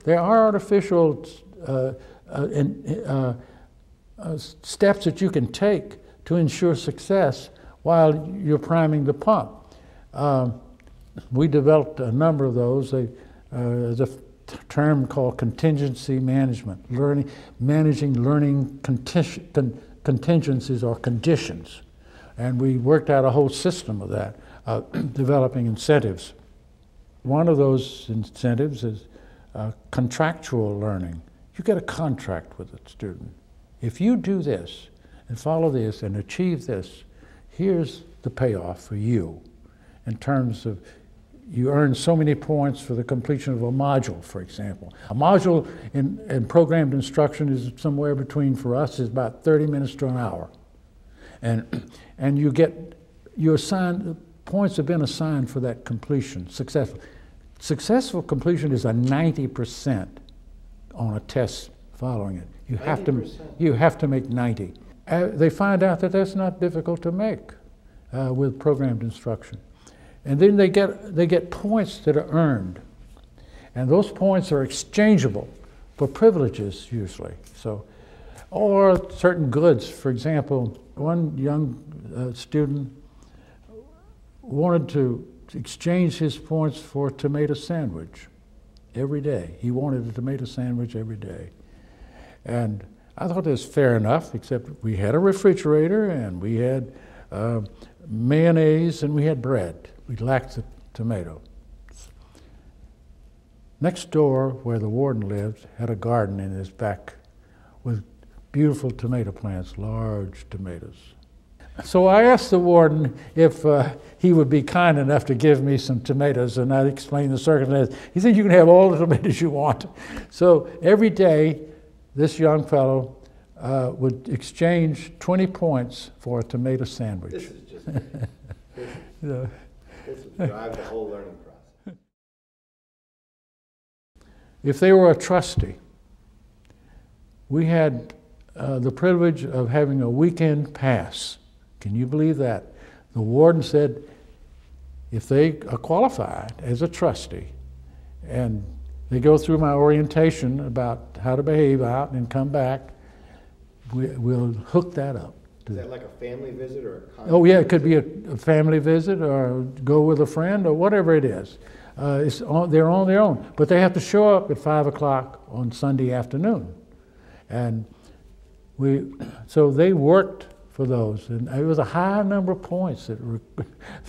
there are artificial steps that you can take to ensure success while you're priming the pump. We developed a number of those. There's a term called contingency management, managing learning contingencies or conditions. And we worked out a whole system of that, developing incentives. One of those incentives is contractual learning. You get a contract with a student. If you do this and follow this and achieve this, here's the payoff for you in terms of you earn so many points for the completion of a module, for example. A module in programmed instruction is somewhere between, for us, is about 30 minutes to an hour. And you assign, points have been assigned for that completion, successful. Successful completion is a 90% on a test following it. You have to make 90. They find out that that's not difficult to make with programmed instruction. And then they get points that are earned. And those points are exchangeable for privileges usually. So, or certain goods. For example, one young student wanted to exchange his points for a tomato sandwich every day. He wanted a tomato sandwich every day. And I thought that was fair enough, except we had a refrigerator and we had mayonnaise and we had bread. We lacked the tomato. Next door, where the warden lived, had a garden in his back with beautiful tomato plants, large tomatoes. So I asked the warden if he would be kind enough to give me some tomatoes, and I explained the circumstances. He said, you can have all the tomatoes you want. So every day, this young fellow would exchange 20 points for a tomato sandwich. This is just this would drive the whole learning process. If they were a trustee, we had the privilege of having a weekend pass. Can you believe that? The warden said if they are qualified as a trustee and they go through my orientation about how to behave out and come back, we'll hook that up. Is that like a family visit or a conference? Oh yeah, it could be a family visit or go with a friend or whatever it is. They're on their own, but they have to show up at 5 o'clock on Sunday afternoon. And so they worked for those, and it was a high number of points that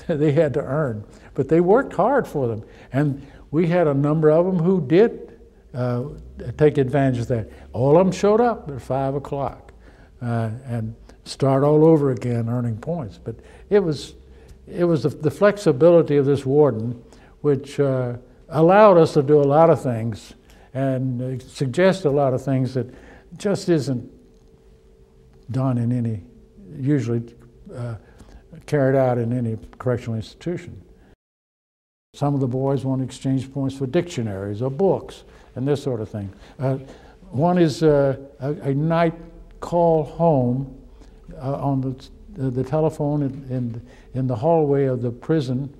they had to earn, but they worked hard for them. And we had a number of them who did take advantage of that. All of them showed up at 5 o'clock and start all over again earning points. But it was the flexibility of this warden which allowed us to do a lot of things and suggest a lot of things that just isn't done in any, usually carried out in any correctional institution. Some of the boys want to exchange points for dictionaries or books and this sort of thing. One is a night call home on the telephone in the hallway of the prison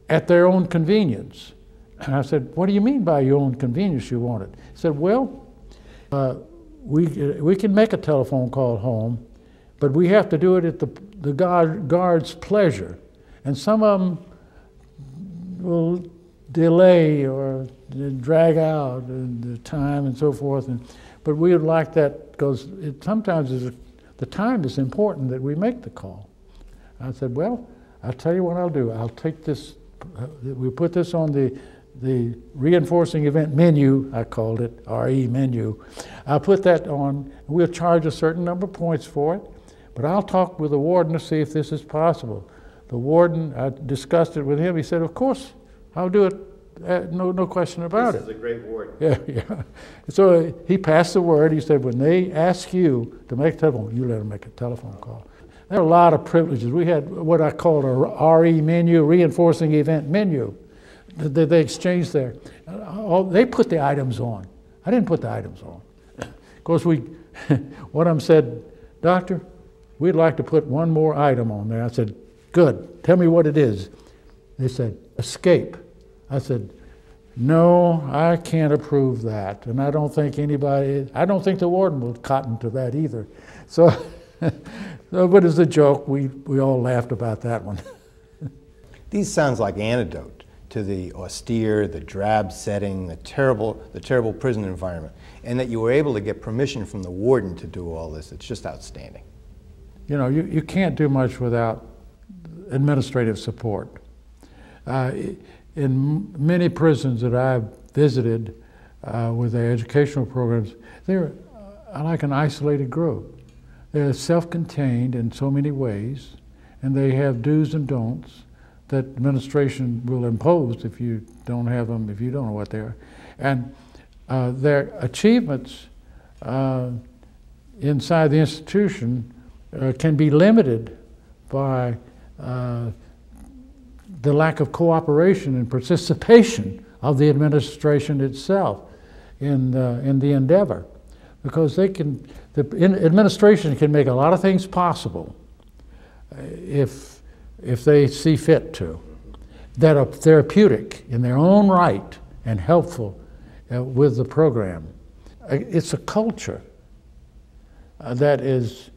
at their own convenience. And I said, what do you mean by your own convenience you want it? He said, well, we can make a telephone call home, but we have to do it at the guard's pleasure. And some of them will delay or drag out the time and so forth. But we would like that because sometimes the time is important that we make the call. I said, well, I'll tell you what I'll do. I'll take this, we put this on the reinforcing event menu, I called it, RE menu. I'll put that on, we'll charge a certain number of points for it, but I'll talk with the warden to see if this is possible. The warden, I discussed it with him, he said, of course, I'll do it, no question about it. This is a great warden. Yeah. So he passed the word, he said, when they ask you to make a telephone, you let them make a telephone call. There are a lot of privileges. We had what I called a RE menu, reinforcing event menu. They exchanged there. They put the items on. I didn't put the items on. Of course, one of them said, Doctor, we'd like to put one more item on there. I said, good, tell me what it is. They said, escape. I said, No, I can't approve that, and I don't think the warden will cotton to that either. So, but as a joke, we all laughed about that one. These sounds like antidote to the austere, the drab setting, the terrible prison environment, and that you were able to get permission from the warden to do all this. It's just outstanding. You know, you can't do much without administrative support. In many prisons that I've visited with their educational programs, they're like an isolated group. They're self-contained in so many ways, and they have do's and don'ts that administration will impose if you don't have them, if you don't know what they are. And their achievements inside the institution can be limited by the lack of cooperation and participation of the administration itself in the endeavor. Because the administration can make a lot of things possible if they see fit to, that are therapeutic in their own right and helpful with the program. It's a culture that is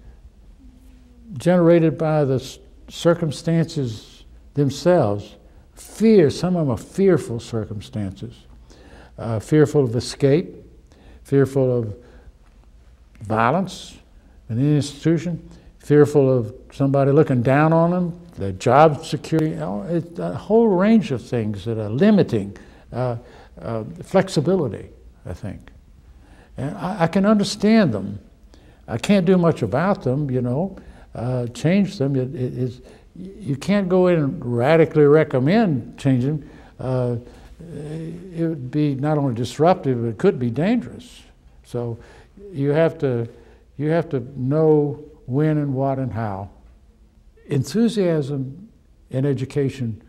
generated by the circumstances themselves. Some of them are fearful circumstances, fearful of escape, fearful of violence in the institution, fearful of somebody looking down on them, their job security, it's a whole range of things that are limiting flexibility, I think. And I can understand them. I can't do much about them, you know, change them. You can't go in and radically recommend changing them. It would be not only disruptive, but it could be dangerous. So you have to know when and what and how. Enthusiasm in education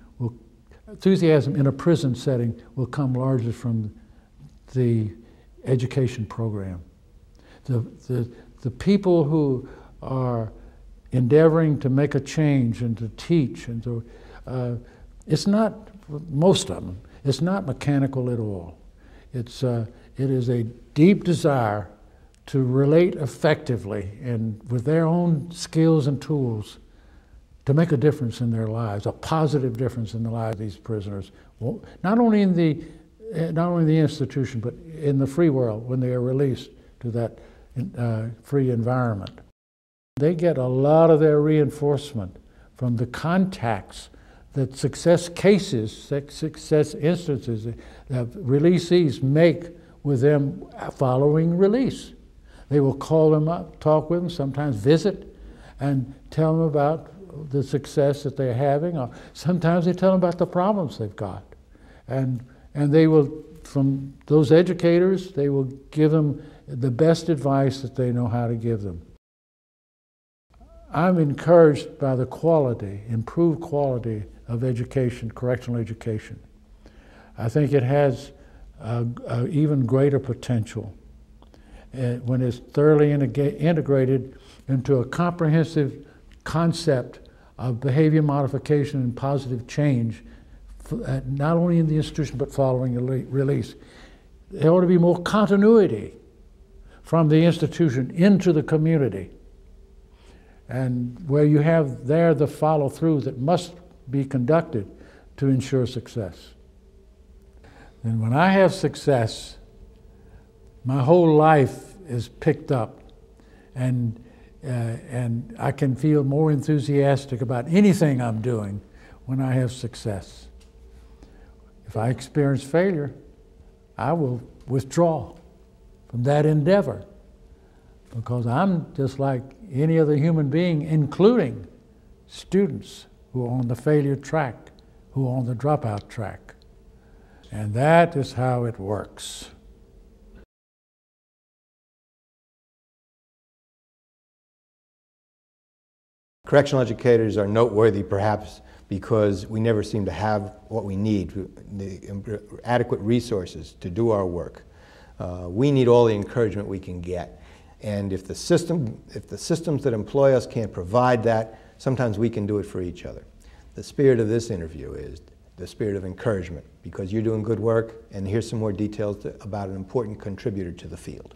enthusiasm in a prison setting will come largely from the education program. The people who are endeavoring to make a change and to teach and to, it's not, most of them, it's not mechanical at all. It is a deep desire to relate effectively and with their own skills and tools to make a difference in their lives, a positive difference in the lives of these prisoners, not only in the institution, but in the free world when they are released to that free environment. They get a lot of their reinforcement from the contacts that success cases, success instances that releasees make with them following release. They will call them up, talk with them, sometimes visit, and tell them about the success that they're having, or sometimes they tell them about the problems they've got. And they will, from those educators, they will give them the best advice that they know how to give them. I'm encouraged by the quality, improved quality of education, correctional education. I think it has even greater potential when it's thoroughly integrated into a comprehensive concept of behavior modification and positive change, not only in the institution but following release. There ought to be more continuity from the institution into the community, and where you have there the follow-through that must be conducted to ensure success. And when I have success, my whole life is picked up, and I can feel more enthusiastic about anything I'm doing when I have success. If I experience failure, I will withdraw from that endeavor, because I'm just like any other human being, including students who are on the failure track, who are on the dropout track. And that is how it works. Correctional educators are noteworthy perhaps because we never seem to have what we need, the adequate resources to do our work. We need all the encouragement we can get. And if the systems that employ us can't provide that, sometimes we can do it for each other. The spirit of this interview is the spirit of encouragement, because you're doing good work, and here's some more details about an important contributor to the field.